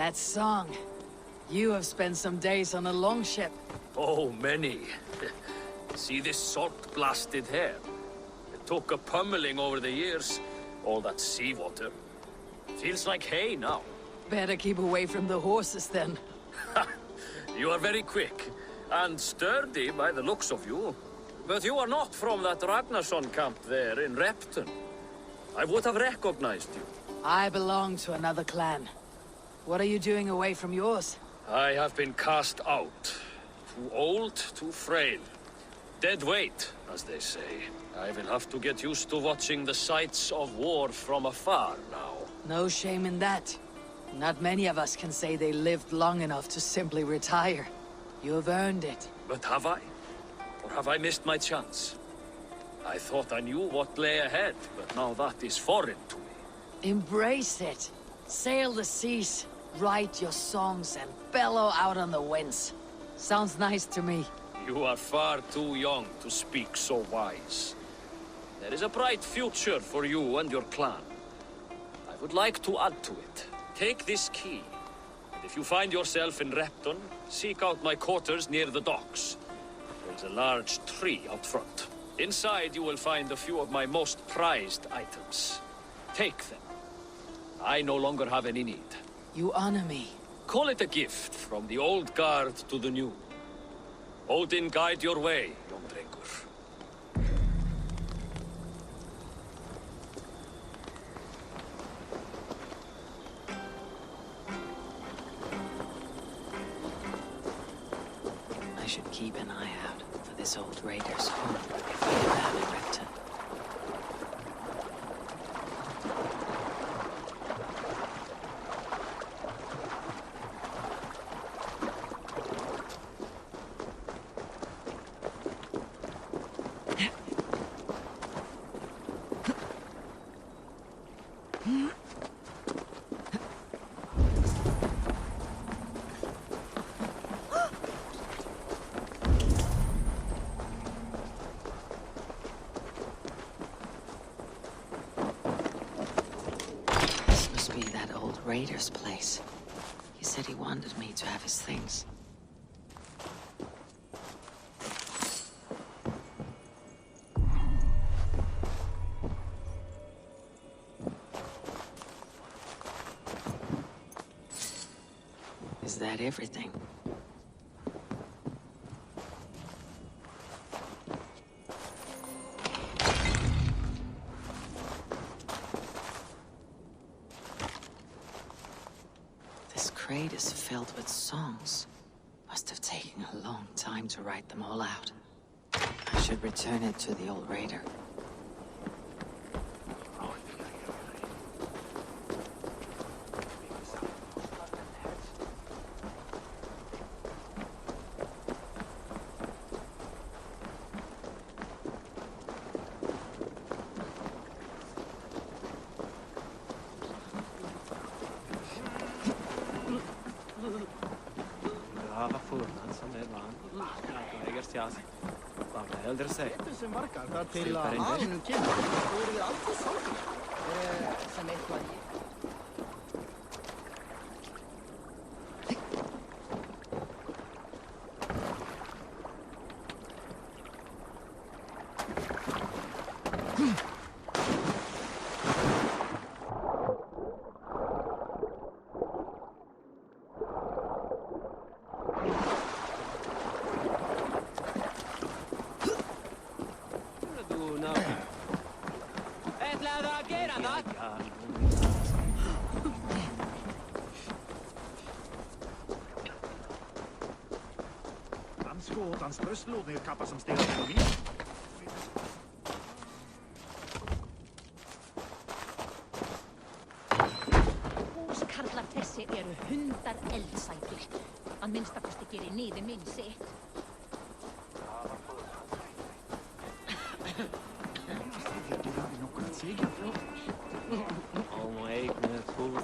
That song. You have spent some days on a longship. Oh, many. See this salt-blasted hair? It took a pummeling over the years. All that seawater. Feels like hay now. Better keep away from the horses then. You are very quick. And sturdy by the looks of you. But you are not from that Ragnarsson camp there in Repton. I would have recognized you. I belong to another clan. What are you doing away from yours? I have been cast out. Too old, too frail. Dead weight, as they say. I will have to get used to watching the sights of war from afar now. No shame in that. Not many of us can say they lived long enough to simply retire. You have earned it. But have I? Or have I missed my chance? I thought I knew what lay ahead, but now that is foreign to me. Embrace it. Sail the seas, write your songs, and bellow out on the winds. Sounds nice to me. You are far too young to speak so wise. There is a bright future for you and your clan. I would like to add to it. Take this key. And if you find yourself in Repton, seek out my quarters near the docks. There's a large tree out front. Inside you will find a few of my most prized items. Take them. I no longer have any need. You honor me. Call it a gift from the old guard to the new. Odin guide your way, young drengur. I should keep an eye out for this old raider's home if I get out of Repton. Raider's place. He said he wanted me to have his things. Is that everything? Crate is filled with songs. Must have taken a long time to write them all out. I should return it to the old raider. Sem margar þar til að aðinum kemur, þú eru alltaf sorglega sem eitthvað ég. Hans bröstlåd ner kappa som ställer på min. Húskarlar þessi eru hundar eldsækir. Að minnstakosti gerir niður minn sitt.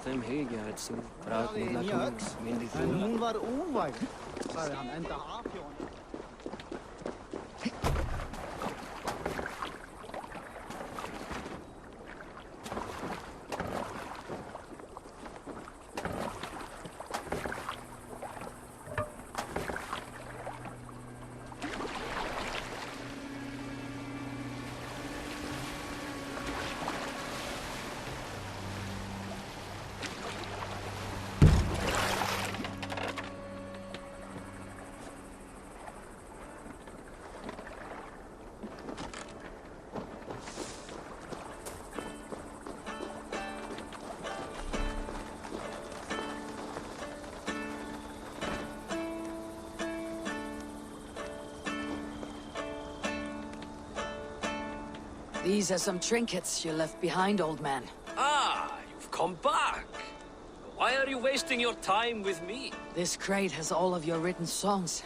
Þeim hegja er sem fræðin öks, en hún var óvæg, sagði hann enda afhjóðan. These are some trinkets you left behind, old man. Ah, you've come back. Why are you wasting your time with me? This crate has all of your written songs.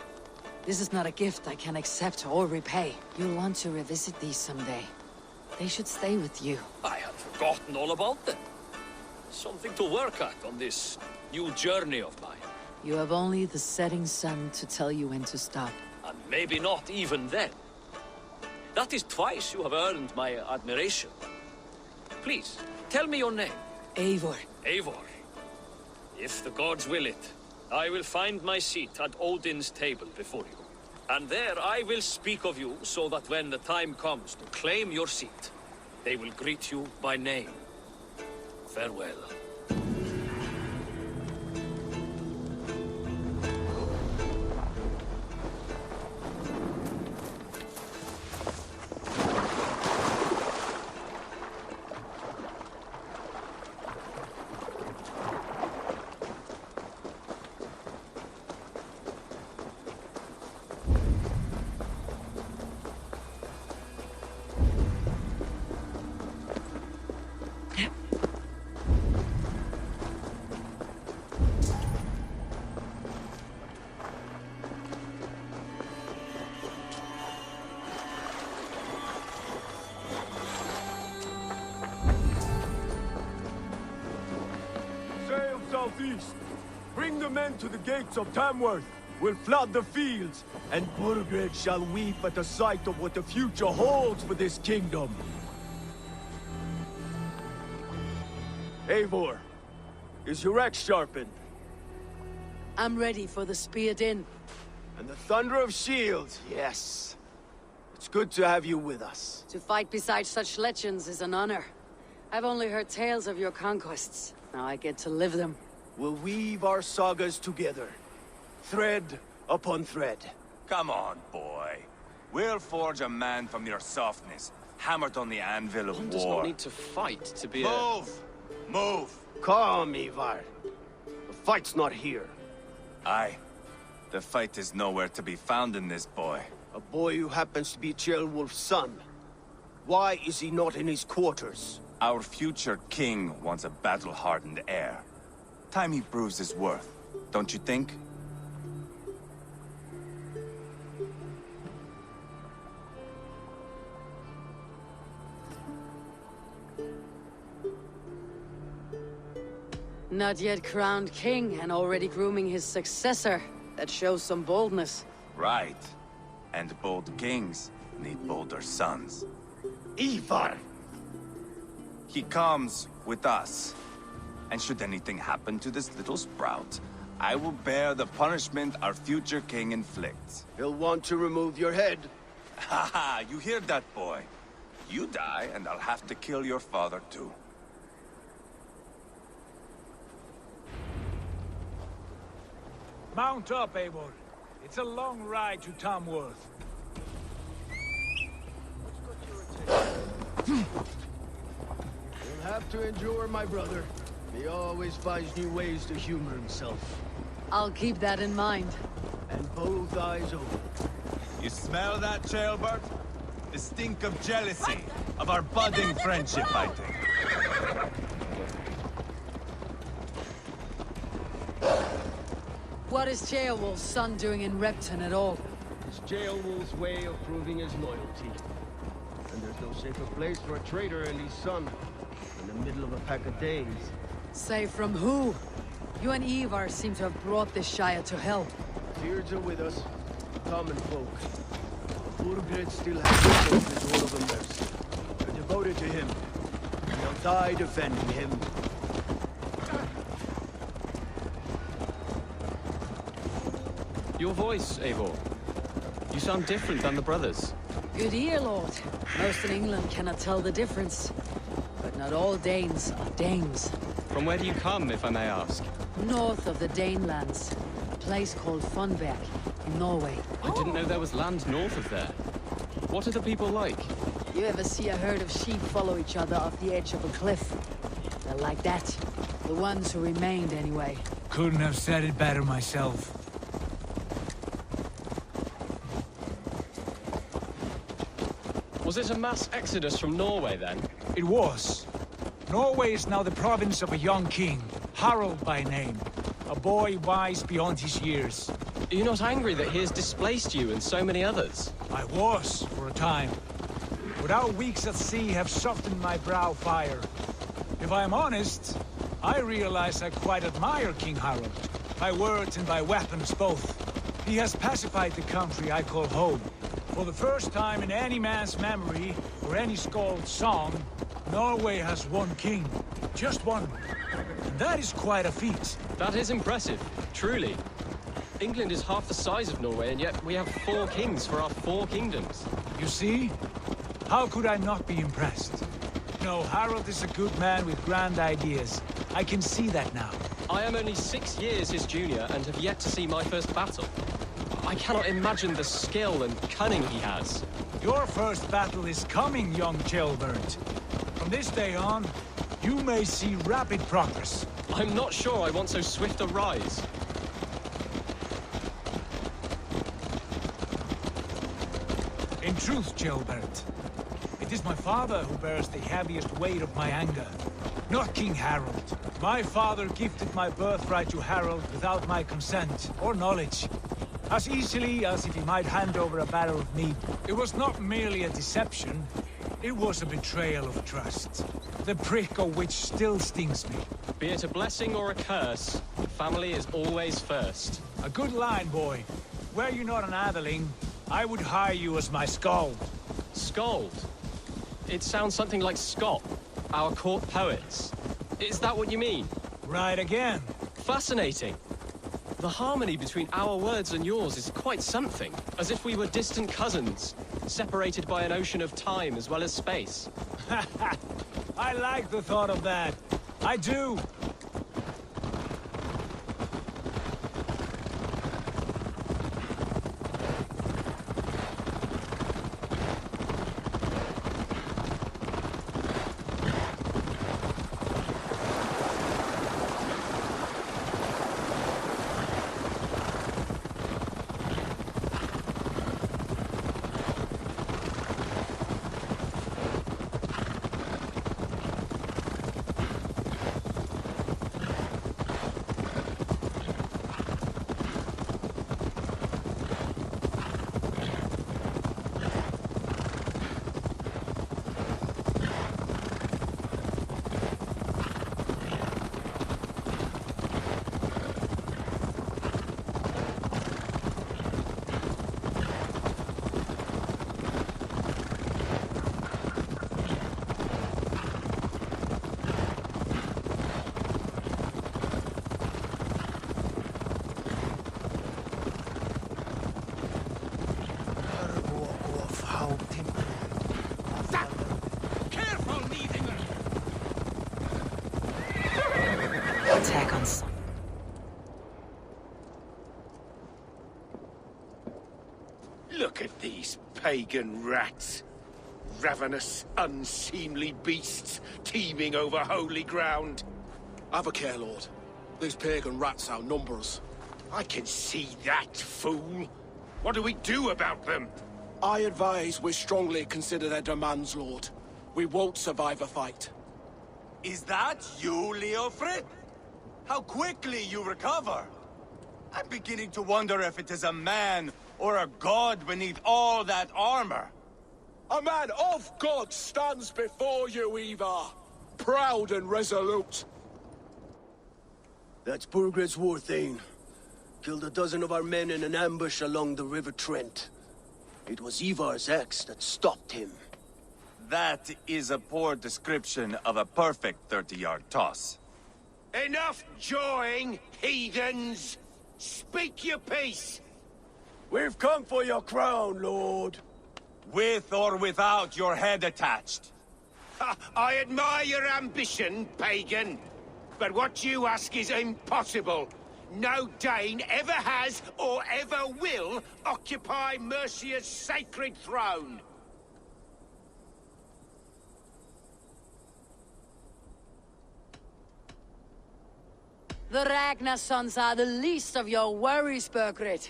This is not a gift I can accept or repay. You'll want to revisit these someday. They should stay with you. I had forgotten all about them. Something to work at on this new journey of mine. You have only the setting sun to tell you when to stop. And maybe not even then. That is twice you have earned my admiration. Please, tell me your name. Eivor. Eivor. If the gods will it, I will find my seat at Odin's table before you. And there I will speak of you so that when the time comes to claim your seat, they will greet you by name. Farewell. Southeast. Bring the men to the gates of Tamworth. We'll flood the fields, and Burgred shall weep at the sight of what the future holds for this kingdom. Eivor, is your axe sharpened? I'm ready for the spear din. And the thunder of shields, yes. It's good to have you with us. To fight beside such legends is an honor. I've only heard tales of your conquests. Now I get to live them. We'll weave our sagas together, thread upon thread. Come on, boy. We'll forge a man from your softness, hammered on the anvil of One war. does not need to fight to be Move! Move! Calm, Ivarr. The fight's not here. Aye. The fight is nowhere to be found in this boy. A boy who happens to be Ceolwulf's son. Why is he not in his quarters? Our future king wants a battle-hardened heir. Time he proves his worth, don't you think? Not yet crowned king and already grooming his successor. That shows some boldness. Right. And bold kings need bolder sons. Ivarr! He comes with us. And should anything happen to this little sprout, I will bear the punishment our future king inflicts. He'll want to remove your head. Haha, you hear that, boy? You die, and I'll have to kill your father, too. Mount up, Eivor. It's a long ride to Tamworth. You'll have to endure, my brother. He always finds new ways to humor himself. I'll keep that in mind. And both eyes open. You smell that, Ceolbert? The stink of jealousy, of our budding friendship, I think. What is Ceolwulf's son doing in Repton at all? It's Ceolwulf's way of proving his loyalty. And there's no safer place for a traitor and his son. In the middle of a pack of Danes. Say from who? You and Ivarr seem to have brought this Shire to hell. Beards are with us, common folk. Burgred still has the his all of them mercy. They're devoted to him. And they'll die defending him. Your voice, Eivor. You sound different than the brothers. Good ear, Lord. Most in England cannot tell the difference. But not all Danes are Danes. From where do you come, if I may ask? North of the Danelands. A place called Funberg, in Norway. I didn't know there was land north of there. What are the people like? You ever see a herd of sheep follow each other off the edge of a cliff? They're like that. The ones who remained, anyway. Couldn't have said it better myself. Was it a mass exodus from Norway, then? It was. Norway is now the province of a young king, Harald by name. A boy wise beyond his years. Are you not angry that he has displaced you and so many others? I was, for a time. But our weeks at sea have softened my brow fire. If I am honest, I realize I quite admire King Harald. By words and by weapons both. He has pacified the country I call home. For the first time in any man's memory, or any skald's song, Norway has one king. Just one. And that is quite a feat. That is impressive, truly. England is half the size of Norway, and yet we have 4 kings for our 4 kingdoms. You see? How could I not be impressed? No, Harald is a good man with grand ideas. I can see that now. I am only 6 years his junior and have yet to see my first battle. I cannot imagine the skill and cunning he has. Your first battle is coming, young jailbird. From this day on, you may see rapid progress. I'm not sure I want so swift a rise. In truth, jailbird, it is my father who bears the heaviest weight of my anger, not King Harald. My father gifted my birthright to Harald without my consent or knowledge. As easily as if he might hand over a barrel of mead. It was not merely a deception, it was a betrayal of trust. The prick of which still stings me. Be it a blessing or a curse, family is always first. A good line, boy. Were you not an atheling, I would hire you as my skald. Skald? It sounds something like Scott, our court poets. Is that what you mean? Right again. Fascinating. The harmony between our words and yours is quite something. As if we were distant cousins, separated by an ocean of time as well as space. I like the thought of that. I do. Attack on some. Look at these pagan rats. Ravenous, unseemly beasts teeming over holy ground. Have a care, Lord. These pagan rats outnumber us. I can see that, fool. What do we do about them? I advise we strongly consider their demands, Lord. We won't survive a fight. Is that you, Leofrid? How quickly you recover! I'm beginning to wonder if it is a man or a god beneath all that armor. A man of God stands before you, Ivarr. Proud and resolute. That's Burgred's war thane. Killed a dozen of our men in an ambush along the River Trent. It was Ivar's axe that stopped him. That is a poor description of a perfect 30-yard toss. Enough jawing, heathens! Speak your piece! We've come for your crown, Lord. With or without your head attached. I admire your ambition, pagan. But what you ask is impossible. No Dane ever has or ever will occupy Mercia's sacred throne. The Ragnar sons are the least of your worries, Burgred.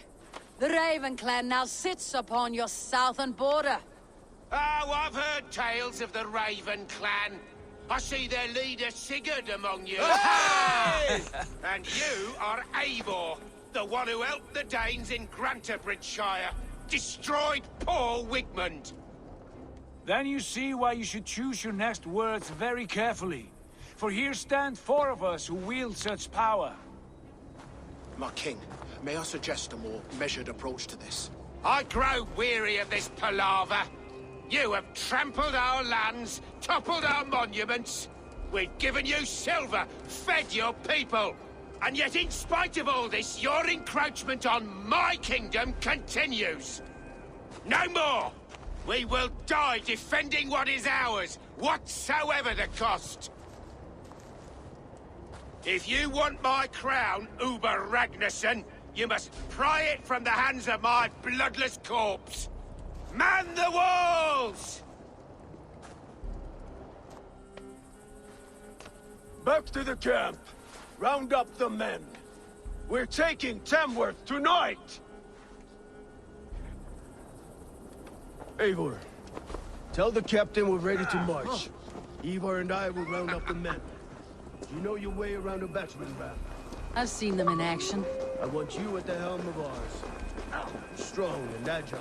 The Raven clan now sits upon your southern border. Oh, I've heard tales of the Raven clan. I see their leader Sigurd among you. Hey! And you are Eivor, the one who helped the Danes in Grantabridgeshire. Destroyed Paul Wigmund. Then you see why you should choose your next words very carefully. For here stand 4 of us who wield such power. My king, may I suggest a more measured approach to this? I grow weary of this palaver. You have trampled our lands, toppled our monuments. We've given you silver, fed your people. And yet in spite of all this, your encroachment on my kingdom continues. No more! We will die defending what is ours, whatsoever the cost. If you want my crown, Ubba Ragnarsson, you must pry it from the hands of my bloodless corpse. Man the walls! Back to the camp. Round up the men. We're taking Tamworth tonight! Eivor, tell the captain we're ready to march. Ivarr and I will round up the men. You know your way around a battering ram. I've seen them in action. I want you at the helm of ours. Strong and agile.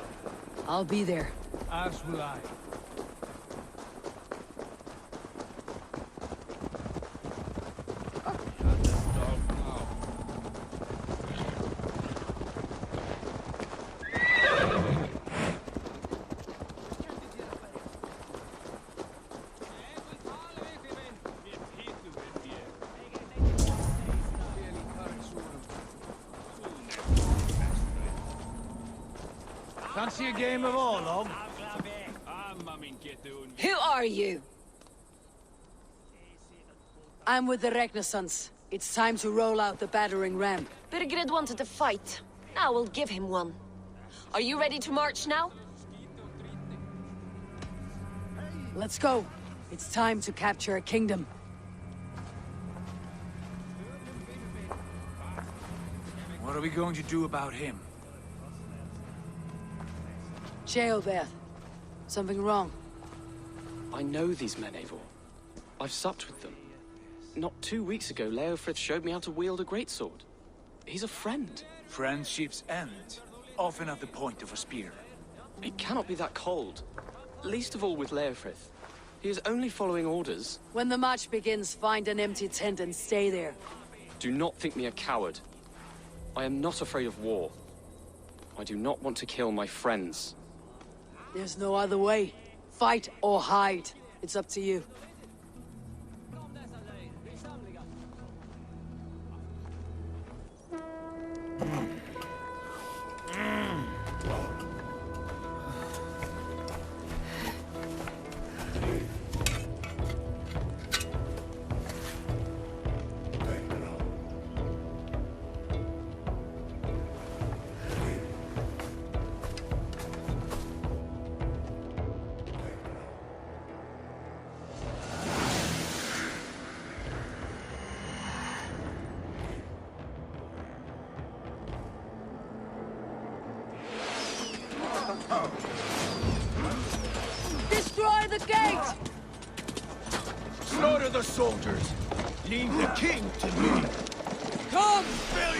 I'll be there. As will I. Fancy a game of Orlog? Who are you? I'm with the Ragnarsons. It's time to roll out the battering ram. Burgred wanted to fight. Now we'll give him one. Are you ready to march now? Let's go. It's time to capture a kingdom. What are we going to do about him? Jail there. Something wrong. I know these men, Eivor. I've supped with them. Not 2 weeks ago, Leofrith showed me how to wield a greatsword. He's a friend. Friendships end, often at the point of a spear. It cannot be that cold. Least of all with Leofrith. He is only following orders. When the march begins, find an empty tent and stay there. Do not think me a coward. I am not afraid of war. I do not want to kill my friends. There's no other way. Fight or hide. It's up to you. Destroy the gate! Slaughter the soldiers! Leave the king to me! Come!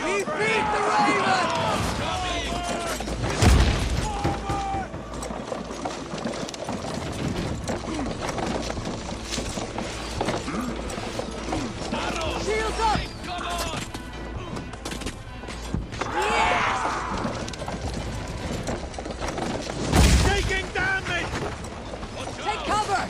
We beat the Raven! Shields up! Come on! Yes! Taking damage! Take cover!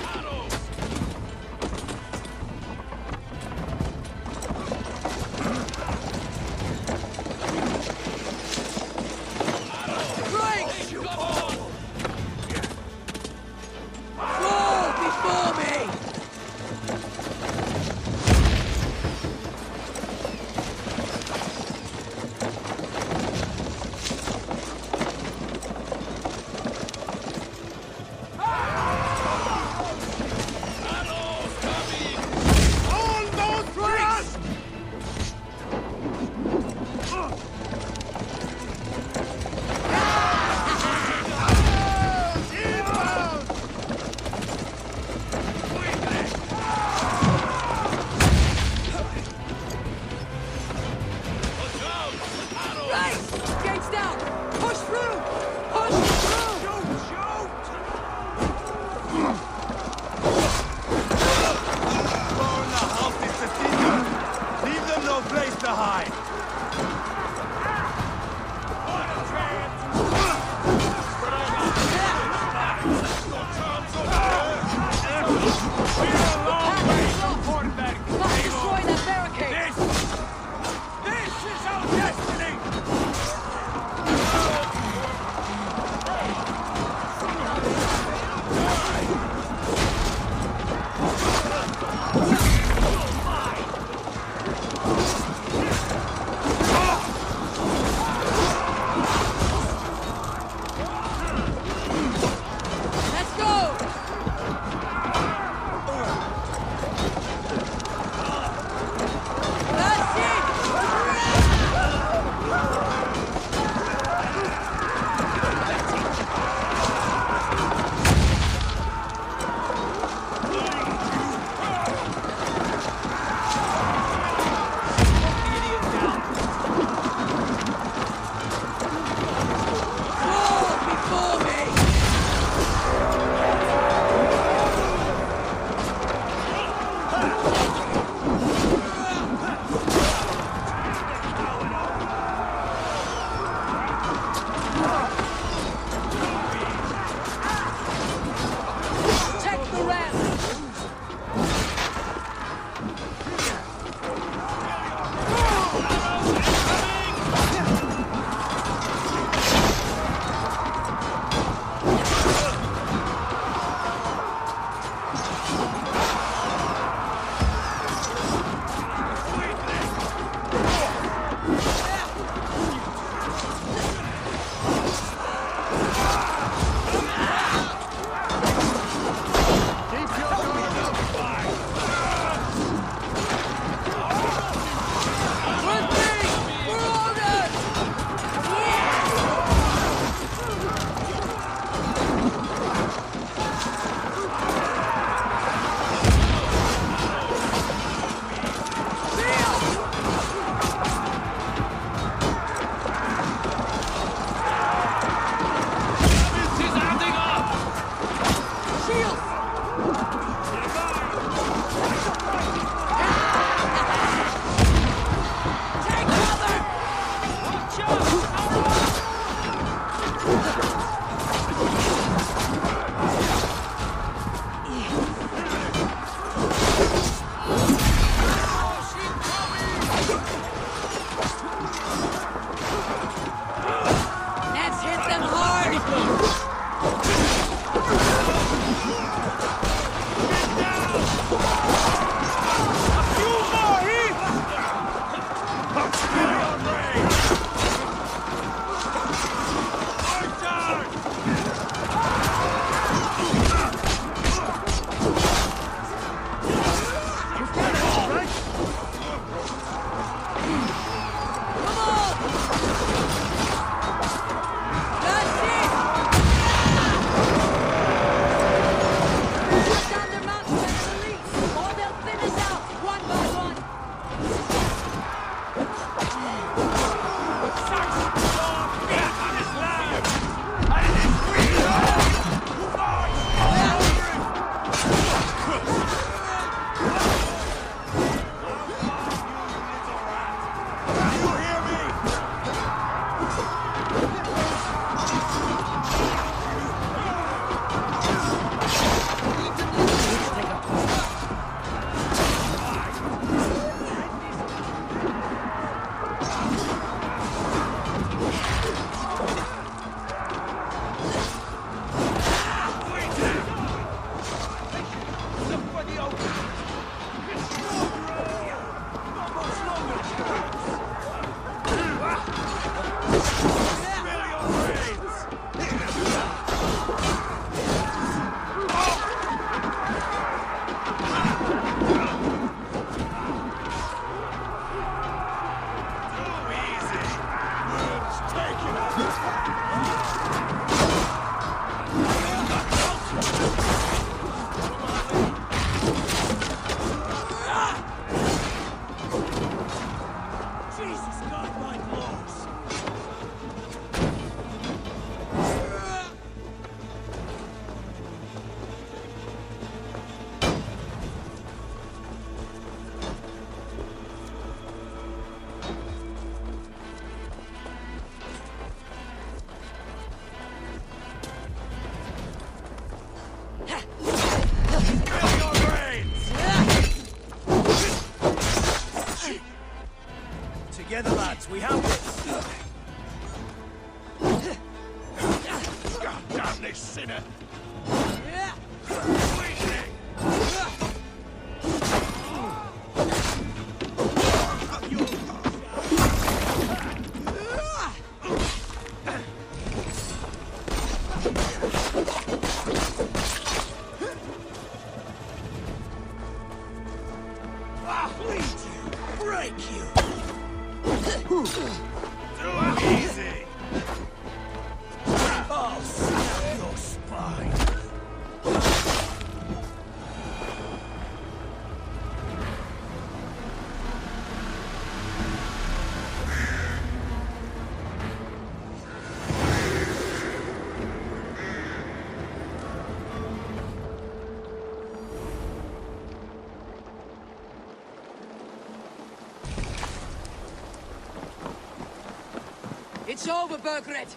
It's over, Burgred.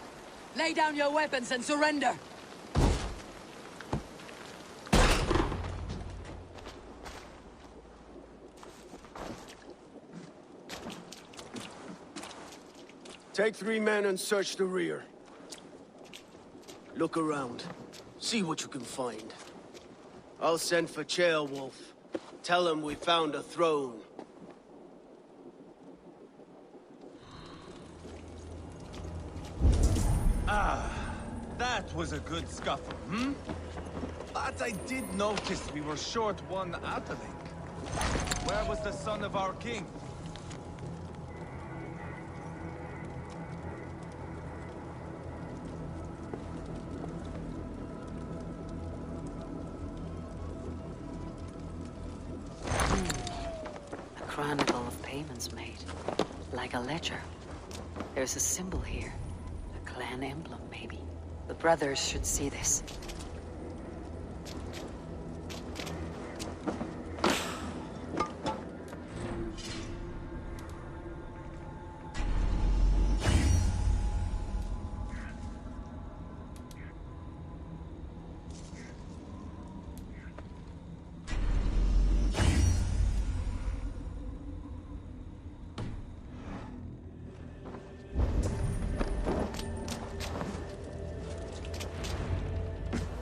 Lay down your weapons and surrender. Take 3 men and search the rear. Look around. See what you can find. I'll send for Ceolwulf. Tell him we found a throne. That was a good scuffle, hmm? But I did notice we were short one Atheling. Where was the son of our king? A chronicle of payments made. Like a ledger. There's a symbol here. A clan emblem, maybe. The brothers should see this.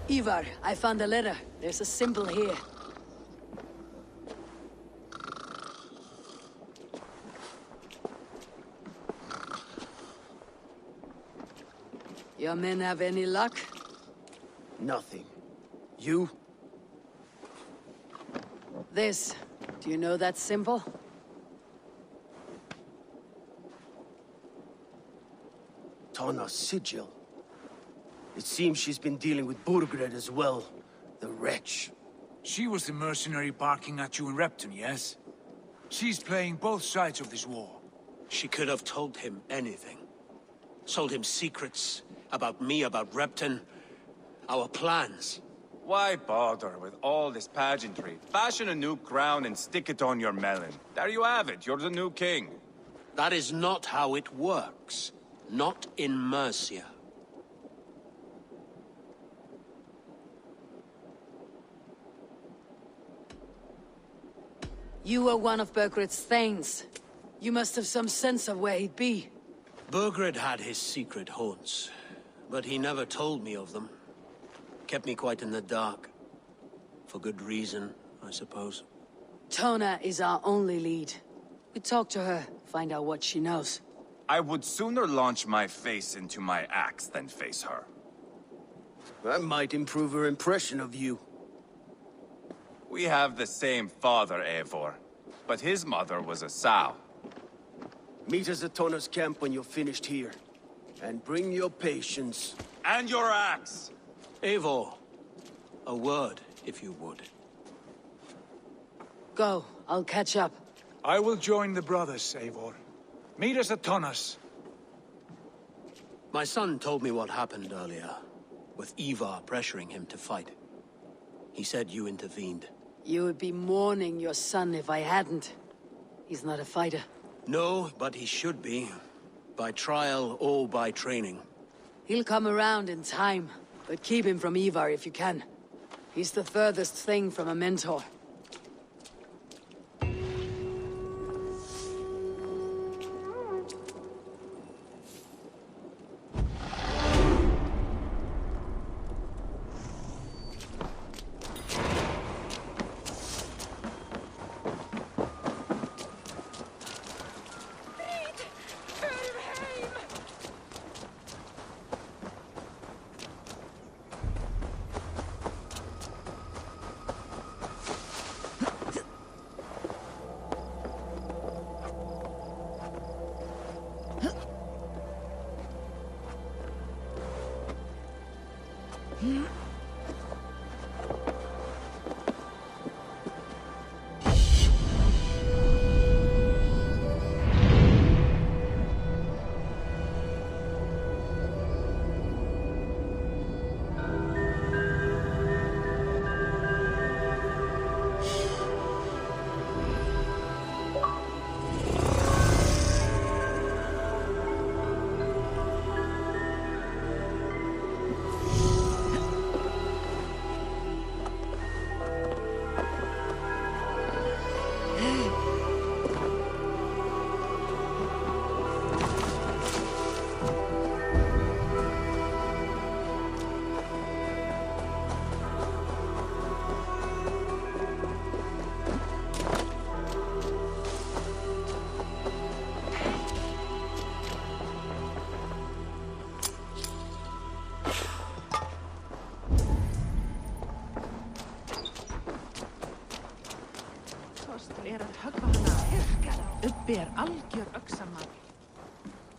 Ivarr, I found a letter. There's a symbol here. Your men have any luck? Nothing. You? This. Do you know that symbol? Tana's sigil. It seems she's been dealing with Burgred as well. The wretch. She was the mercenary barking at you in Repton, yes? She's playing both sides of this war. She could have told him anything. Told him secrets about me, about Repton, our plans. Why bother with all this pageantry? Fashion a new crown and stick it on your melon. There you have it, you're the new king. That is not how it works. Not in Mercia. You were one of Burgred's thanes. You must have some sense of where he'd be. Burgred had his secret haunts, but he never told me of them. Kept me quite in the dark. For good reason, I suppose. Tona is our only lead. We talk to her, find out what she knows. I would sooner launch my face into my axe than face her. That might improve her impression of you. We have the same father, Eivor, but his mother was a sow. Meet us at Tona's camp when you're finished here. And bring your patience. And your axe! Eivor, a word, if you would. Go, I'll catch up. I will join the brothers, Eivor. Meet us at Tona's. My son told me what happened earlier, with Ivarr pressuring him to fight. He said you intervened. You would be mourning your son if I hadn't. He's not a fighter. No, but he should be. By trial or by training. He'll come around in time, but keep him from Ivarr if you can. He's the furthest thing from a mentor.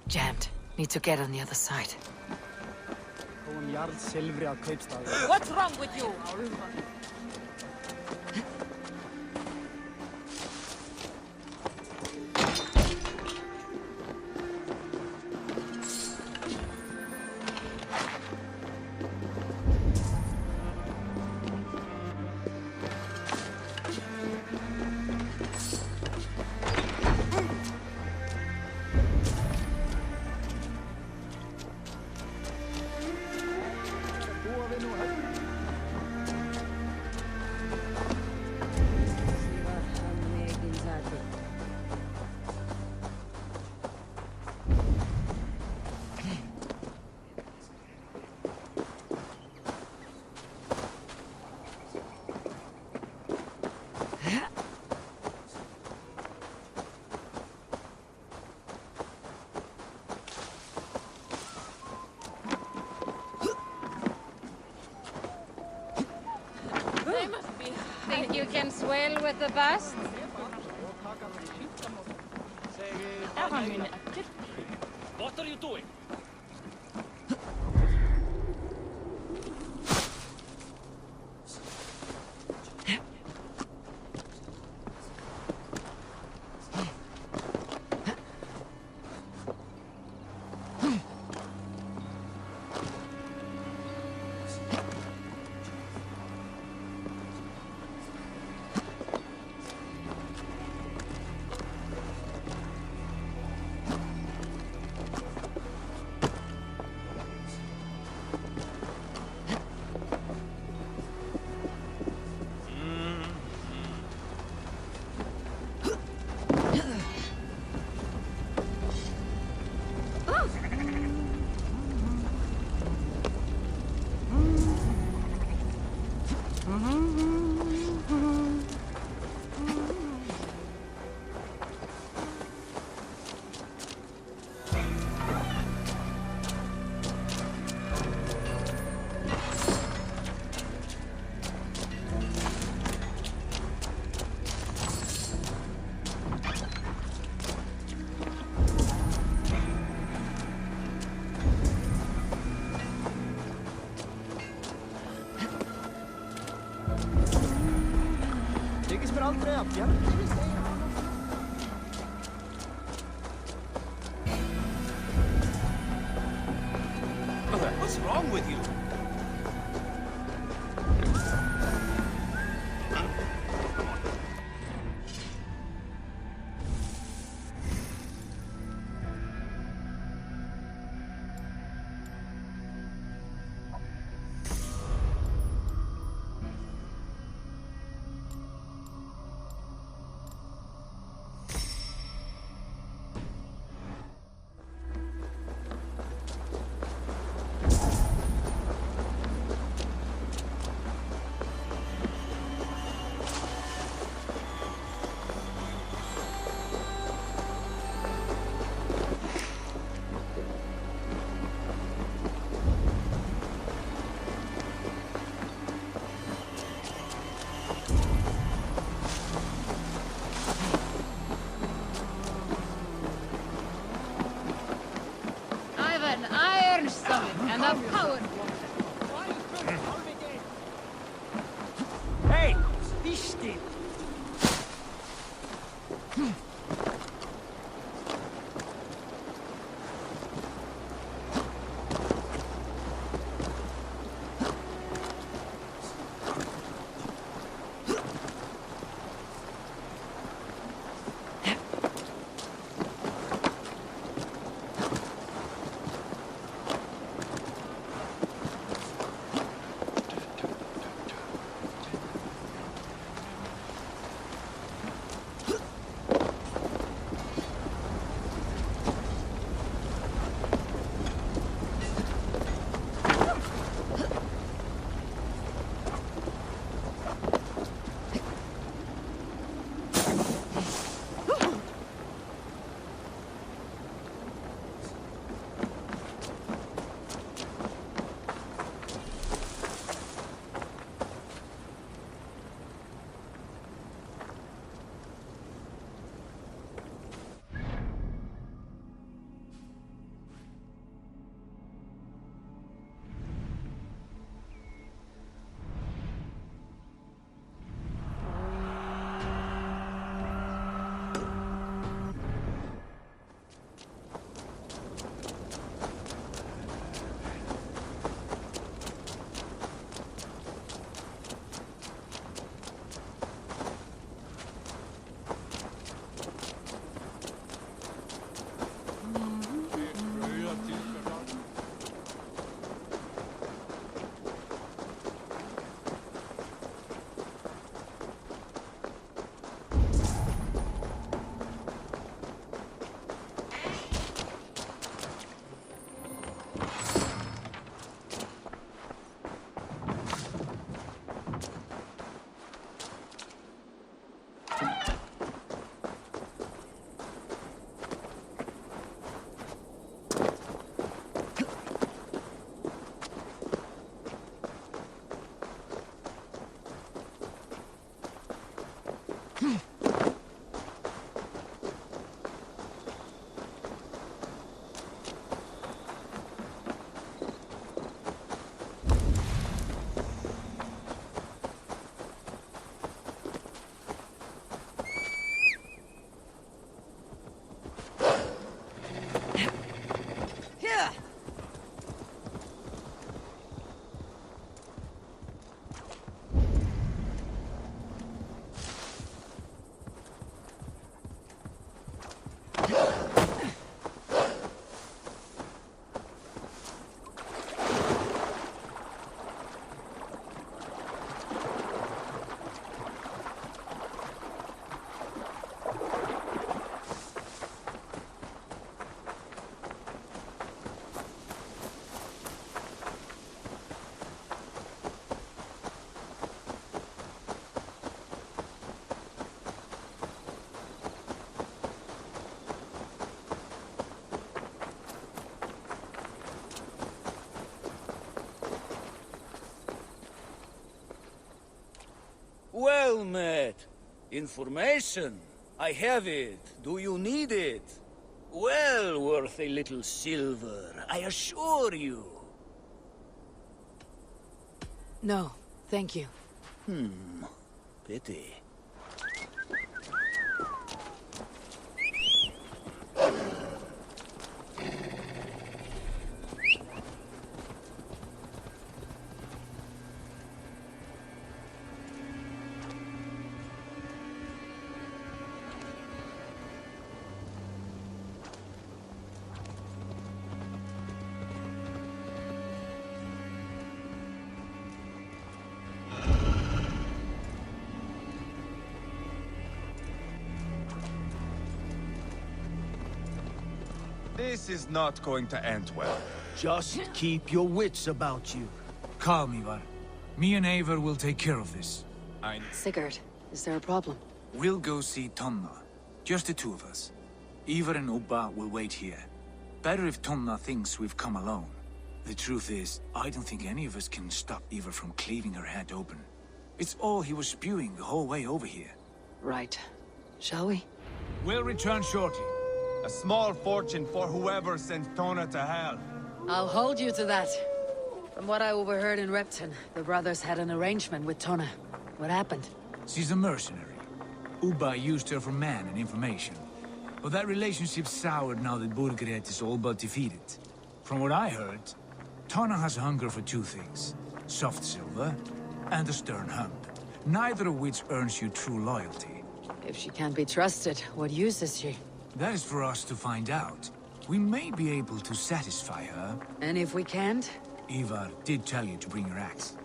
Jammed. Need to get on the other side. What's wrong with you? Think you can swell with the best? What are you doing? What's wrong with you? skin. Well met. Information. I have it. Do you need it? Well worth a little silver, I assure you. No, thank you. Pity. This is not going to end well. Just keep your wits about you. Calm, Ivarr. Me and Eivor will take care of this. Sigurd, is there a problem? We'll go see Tonna. Just the two of us. Eivor and Ubba will wait here. Better if Tonna thinks we've come alone. The truth is, I don't think any of us can stop Eivor from cleaving her head open. It's all he was spewing the whole way over here. Right. Shall we? We'll return shortly. A small fortune for whoever sends Tona to hell. I'll hold you to that. From what I overheard in Repton, the brothers had an arrangement with Tonna. What happened? She's a mercenary. Ubba used her for man and information. But that relationship soured now that Burgred is all but defeated. From what I heard, Tana has hunger for two things. Soft silver and a stern hump. Neither of which earns you true loyalty. If she can't be trusted, what use is she? That is for us to find out. We may be able to satisfy her. And if we can't? Ivarr did tell you to bring your axe.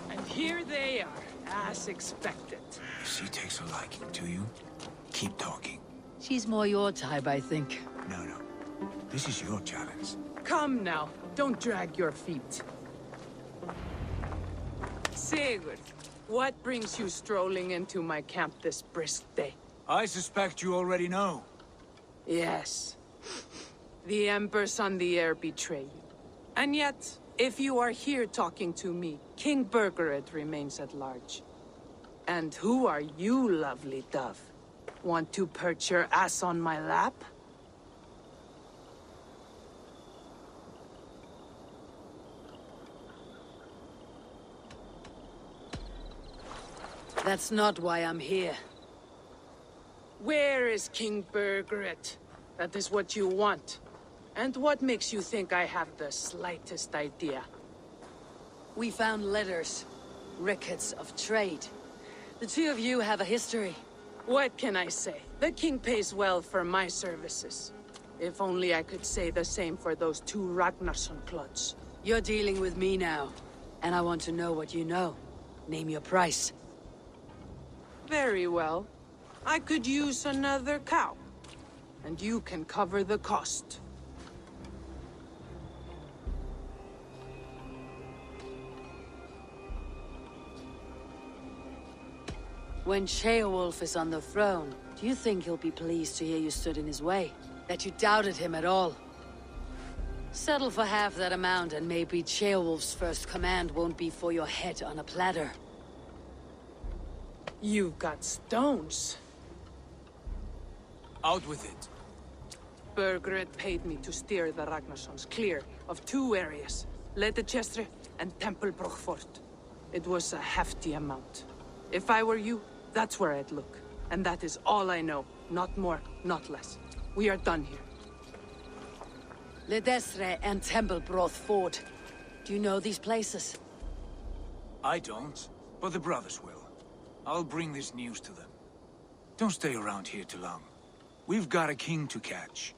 And here they are, as expected. If she takes a liking to you, keep talking. She's more your type, I think. No. This is your challenge. Come now, don't drag your feet. Sigurd, what brings you strolling into my camp this brisk day? I suspect you already know. Yes. The Embers on the air betray you. And yet, if you are here talking to me, King Burgred remains at large. And who are you, lovely dove? Want to perch your ass on my lap? That's not why I'm here. Where is King Burgred? That is what you want. And what makes you think I have the slightest idea? We found letters. Records of trade. The two of you have a history. What can I say? The king pays well for my services. If only I could say the same for those two Ragnarsson clods. You're dealing with me now. And I want to know what you know. Name your price. Very well. I could use another cow. And you can cover the cost. When Ceolwulf is on the throne, do you think he'll be pleased to hear you stood in his way? That you doubted him at all? Settle for half that amount and maybe Ceolwulf's first command won't be for your head on a platter. You've got stones. Out with it. Burgred paid me to steer the Ragnarssons clear of two areas, Letechestre and Temple Brochfort. It was a hefty amount. If I were you, that's where I'd look. And that is all I know. Not more, not less. We are done here. Ledestre and Temple Brochfort. Do you know these places? I don't, but the brothers will. I'll bring this news to them. Don't stay around here too long. We've got a king to catch.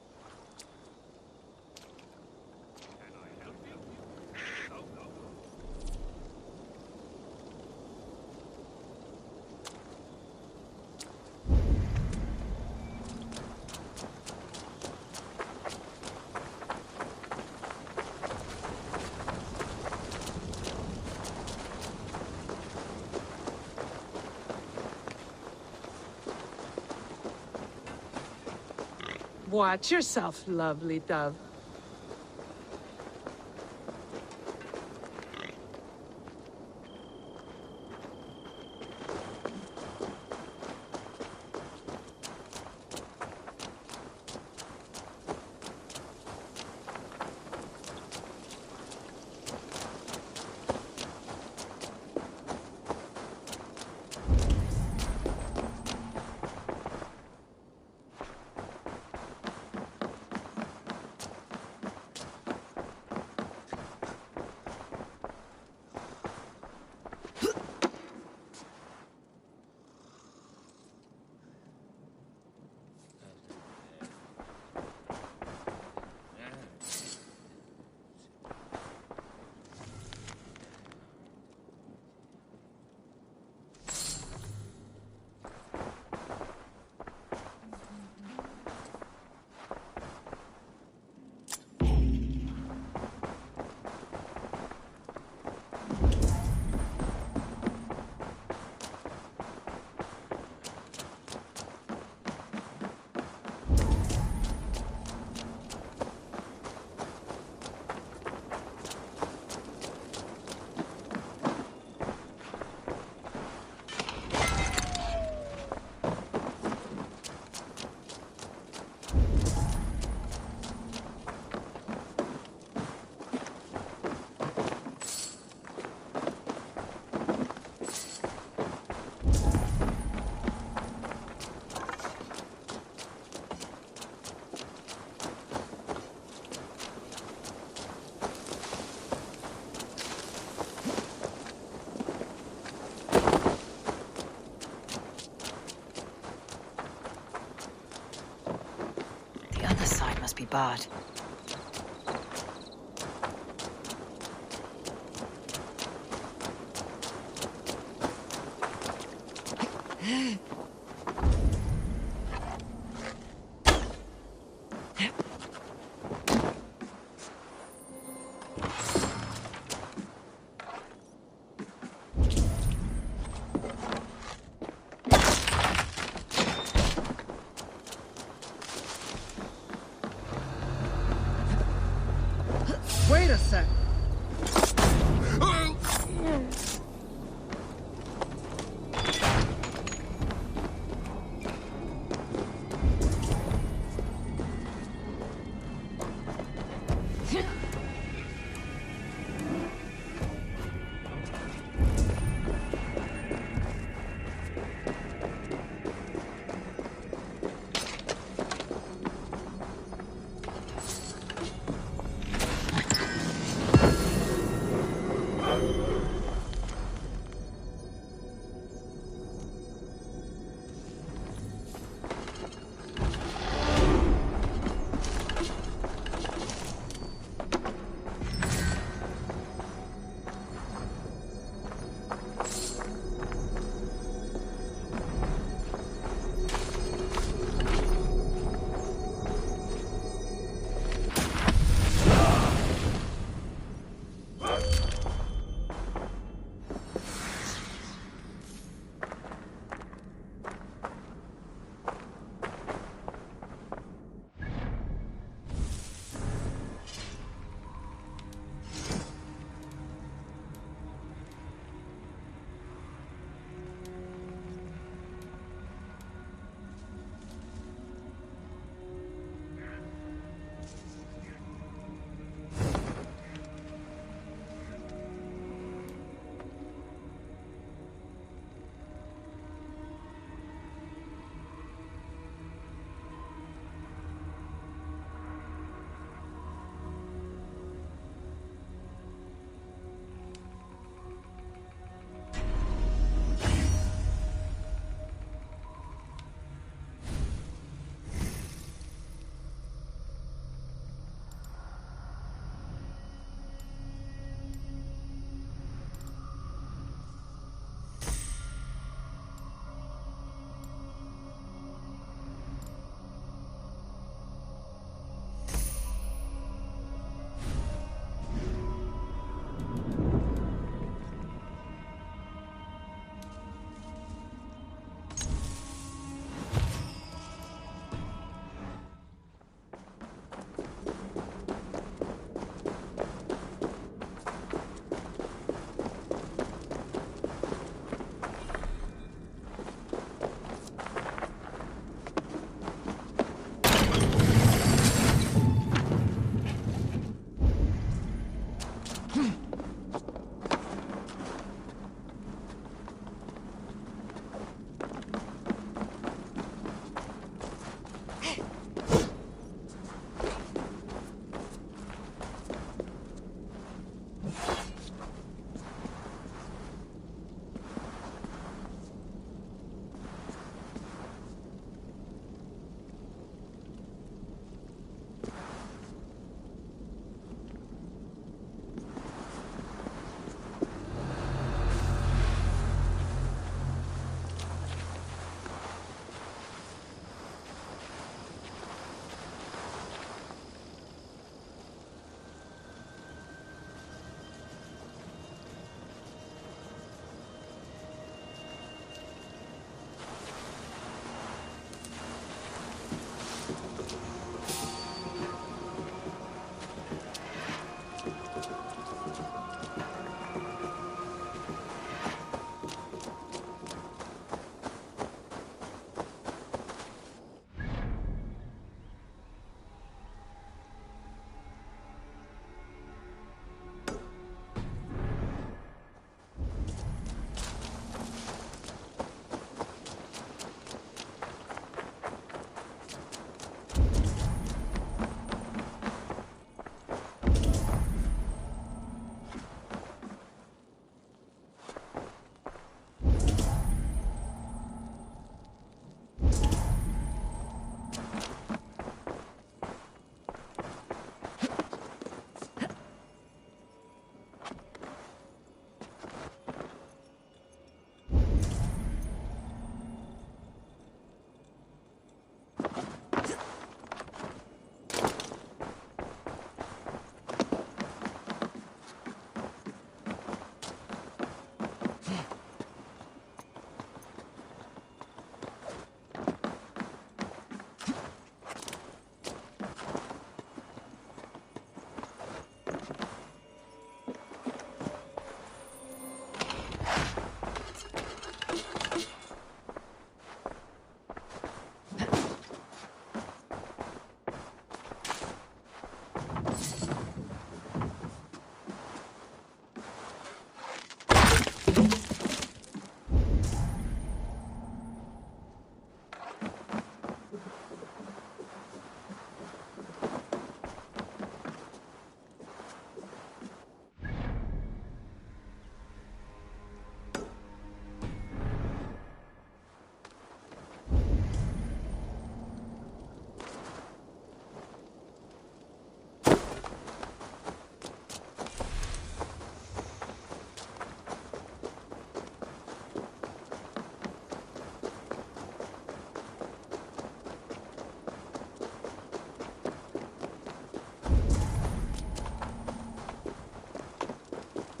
Watch yourself, lovely dove. bad. Wait a sec.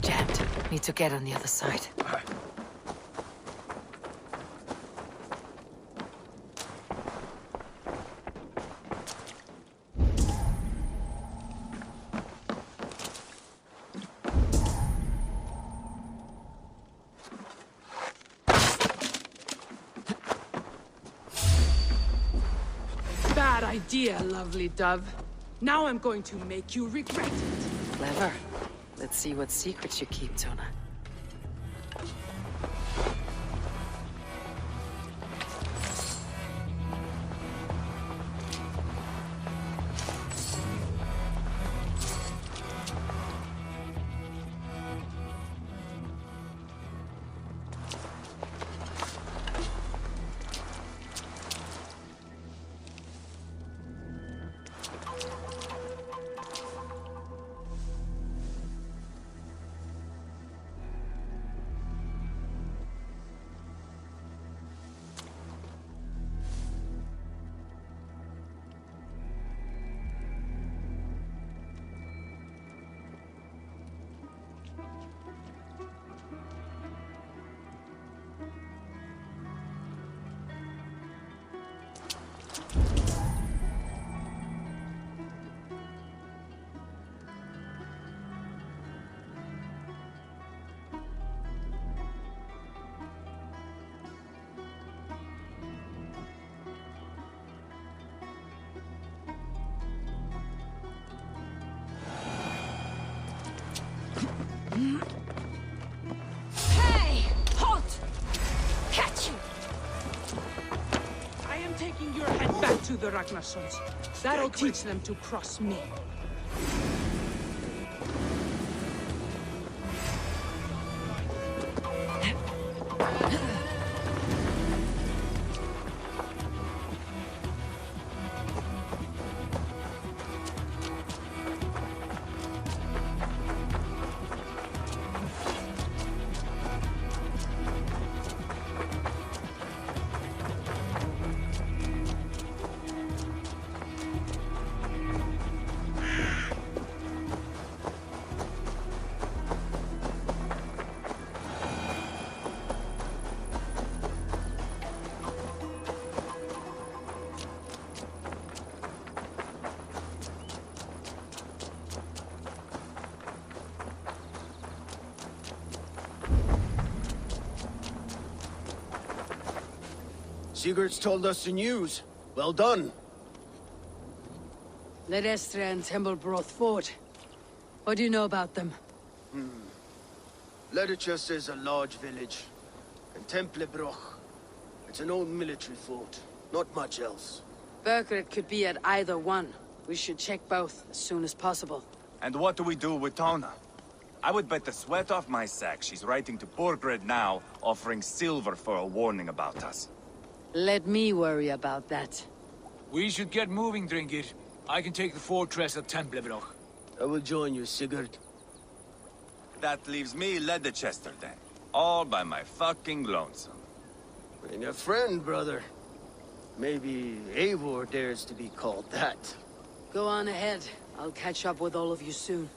Jammed. Need to get on the other side. Bad idea, lovely dove. Now I'm going to make you regret it. Clever. Let's see what secrets you keep, Tona. Hey! Halt! Catch you! I am taking your head back to the Ragnarsons. That'll teach them to cross me. Sigurd's told us the news. Well done. Ledestra and Templebroth fought. What do you know about them? Ledechester is a large village. And Templebroch, it's an old military fort. Not much else. Burgred could be at either one. We should check both as soon as possible. And what do we do with Tona? I would bet the sweat off my sack she's writing to Burgred now, offering silver for a warning about us. Let me worry about that. We should get moving, Dringir. I can take the fortress at Templebroch. I will join you, Sigurd. That leaves me Ledechester then. All by my fucking lonesome. Bring a friend, brother. Maybe Eivor dares to be called that. Go on ahead. I'll catch up with all of you soon.